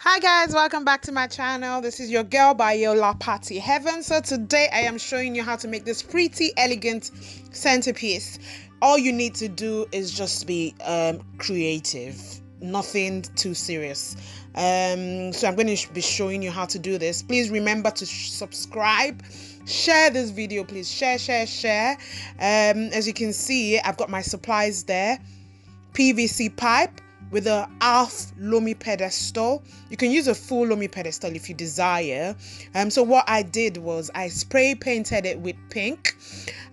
Hi guys, welcome back to my channel. This is your girl Bayola Party Heaven. So today I am showing you how to make this pretty elegant centerpiece. All you need to do is just be creative, nothing too serious. So I'm going to be showing you how to do this. Please remember to subscribe, share this video, please share. As you can see, I've got my supplies there. PVC pipe with a half Lomey pedestal. You can use a full Lomey pedestal if you desire. So what I did was I spray painted it with pink,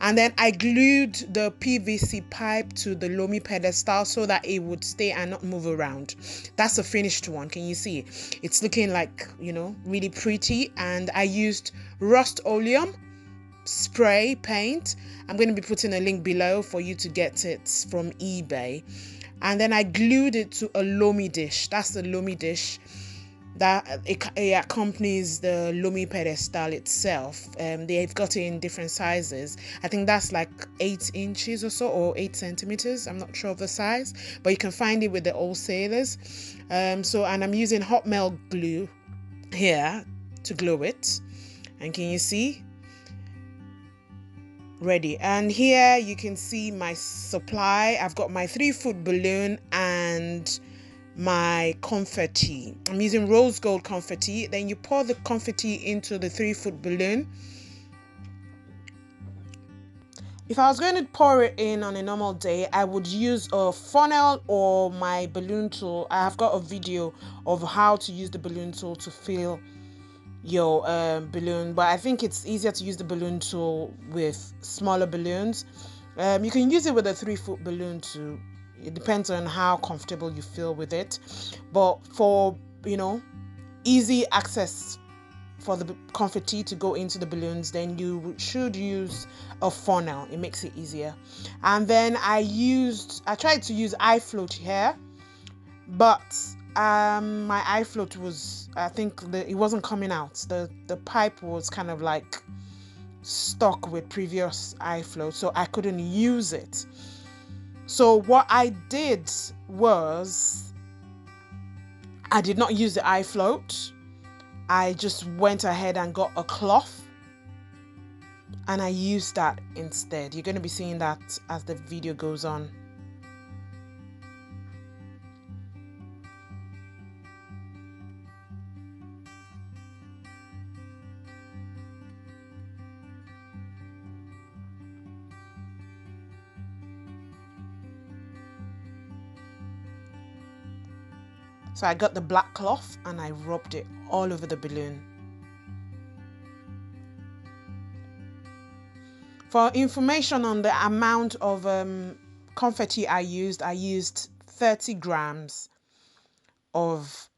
and then I glued the PVC pipe to the Lomey pedestal so that it would stay and not move around. That's a finished one. Can you see? It's looking like, really pretty. And I used rust oleum spray paint. I'm going to be putting a link below for you to get it from eBay. And then I glued it to a Lomey dish. That's the Lomey dish that it accompanies the Lomey pedestal itself. They've got it in different sizes. I think that's like 8 inches or so, or 8 centimeters. I'm not sure of the size, but you can find it with the wholesalers. And I'm using hot melt glue here to glue it. And can you see? Ready. And here you can see my supply. I've got my 3-foot balloon and my confetti. I'm using rose gold confetti. Then you pour the confetti into the 3-foot balloon. If I was going to pour it in on a normal day, I would use a funnel or my balloon tool. I have got a video of how to use the balloon tool to fill your balloon, but I think it's easier to use the balloon tool with smaller balloons. You can use it with a 3-foot balloon too. It depends on how comfortable you feel with it, but for easy access for the confetti to go into the balloons, then you should use a funnel. It makes it easier. And then I tried to use Airfilled here, but my Airfilled was, I think it wasn't coming out. The pipe was kind of like stuck with previous Airfilled, so I couldn't use it. So what I did was I did not use the Airfilled. I just went ahead and got a cloth and I used that instead. You're going to be seeing that as the video goes on. So I got the black cloth and I rubbed it all over the balloon. For information on the amount of confetti I used 30 grams of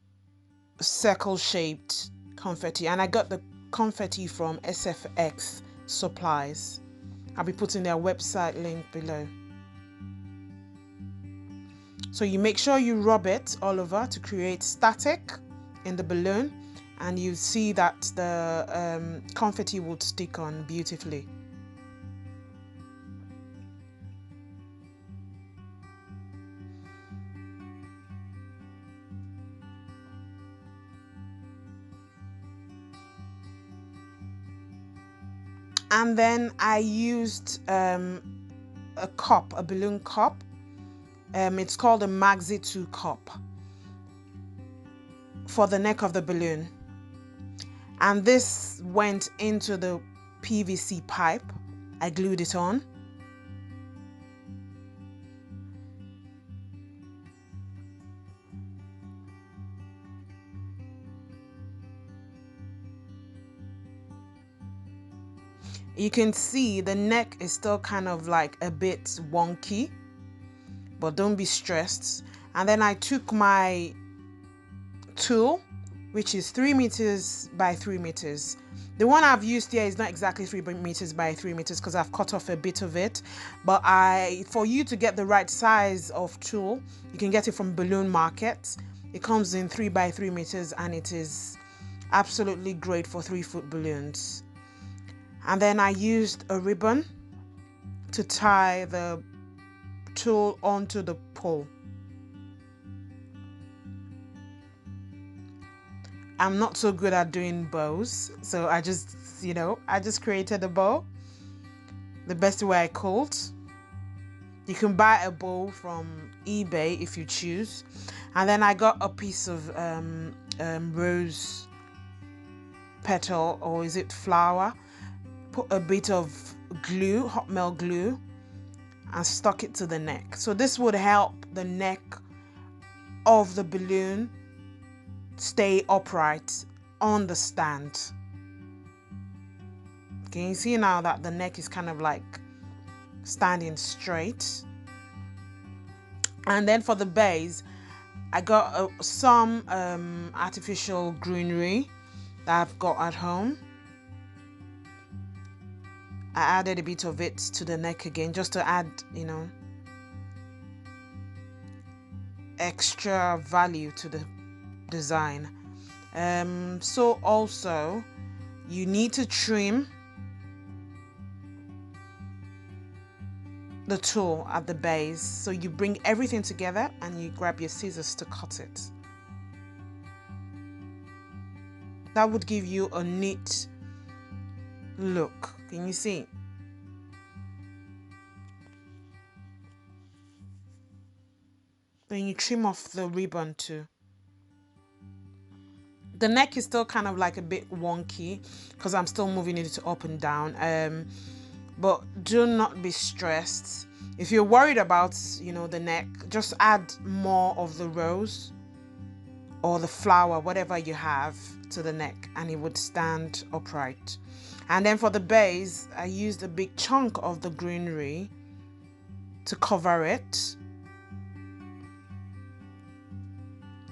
circle-shaped confetti, and I got the confetti from SFX Supplies. I'll be putting their website link below. So you make sure you rub it all over to create static in the balloon, and you see that the confetti would stick on beautifully. And then I used a balloon cup. It's called a Maxi 2 cup for the neck of the balloon. And this went into the PVC pipe. I glued it on. You can see the neck is still kind of like a bit wonky, but don't be stressed. And then I took my tool, which is 3 meters by 3 meters. The one I've used here is not exactly 3 meters by 3 meters because I've cut off a bit of it. But for you to get the right size of tool, you can get it from Balloon Market. It comes in 3 by 3 meters and it is absolutely great for 3-foot balloons. And then I used a ribbon to tie the tool onto the pole. I'm not so good at doing bows, so I just, I just created a bow the best way I could. You can buy a bow from eBay if you choose. And then I got a piece of rose petal, or is it flower? Put a bit of glue, hot melt glue, and stuck it to the neck. So this would help the neck of the balloon stay upright on the stand. Can you see now that the neck is kind of like standing straight? And then for the base, I got some artificial greenery that I've got at home. I added a bit of it to the neck again, just to add, extra value to the design. So also you need to trim the tool at the base. So you bring everything together and you grab your scissors to cut it. That would give you a neat look. Can you see? Then you trim off the ribbon too. The neck is still kind of like a bit wonky because I'm still moving it up and down. But do not be stressed. If you're worried about, the neck, just add more of the rose or the flower, whatever you have, to the neck, and it would stand upright. And then for the base, I used a big chunk of the greenery to cover it,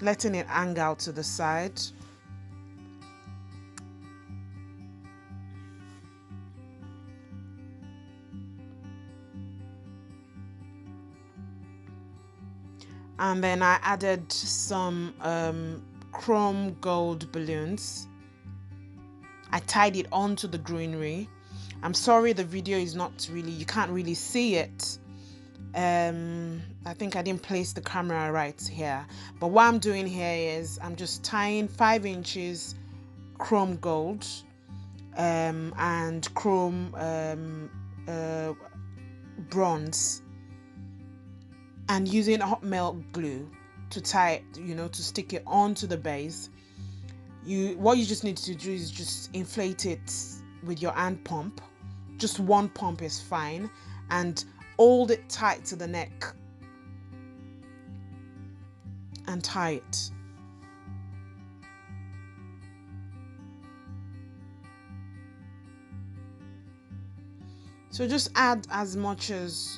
letting it hang out to the side. And then I added some chrome gold balloons. I tied it onto the greenery. I'm sorry the video is not really, you can't really see it. I think I didn't place the camera right here. But what I'm doing here is I'm just tying 5 inches chrome gold and chrome bronze, and using hot melt glue to tie it, to stick it onto the base. What you just need to do is just inflate it with your hand pump. Just one pump is fine, and hold it tight to the neck and tie it. So just add as much as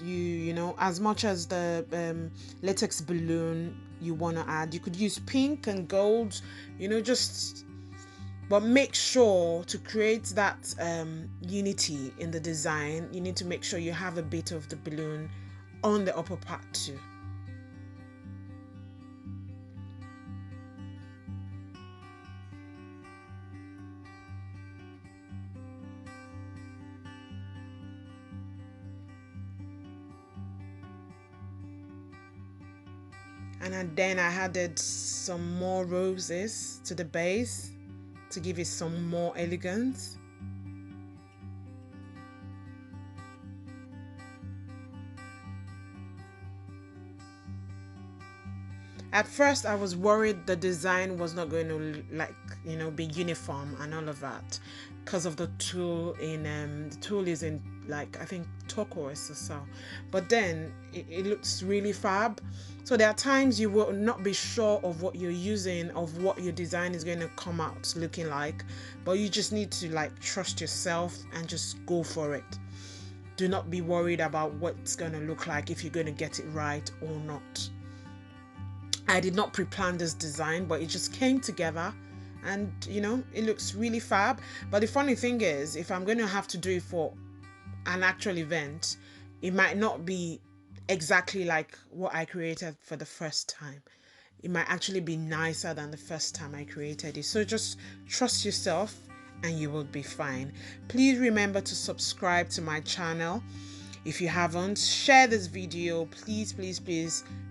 as much as the latex balloon you want to add. You could use pink and gold, but make sure to create that unity in the design. You need to make sure you have a bit of the balloon on the upper part too. And then I added some more roses to the base to give it some more elegance. At first I was worried the design was not going to be uniform and all of that because of the tool the tool is in I think turquoise or so, but then it looks really fab. So there are times you will not be sure of what you're using, of what your design is going to come out looking like, but you just need to trust yourself and just go for it. Do not be worried about what it's going to look like, if you're going to get it right or not. I did not pre-plan this design, but it just came together and it looks really fab. But the funny thing is, if I'm going to have to do it for an actual event, it might not be exactly like what I created for the first time. It might actually be nicer than the first time I created it. So just trust yourself and you will be fine. Please remember to subscribe to my channel if you haven't. Share this video. Please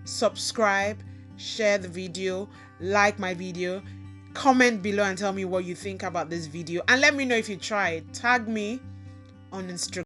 subscribe, share the video, like my video, Comment below and tell me what you think about this video, and let me know if you try it. Tag me on Instagram.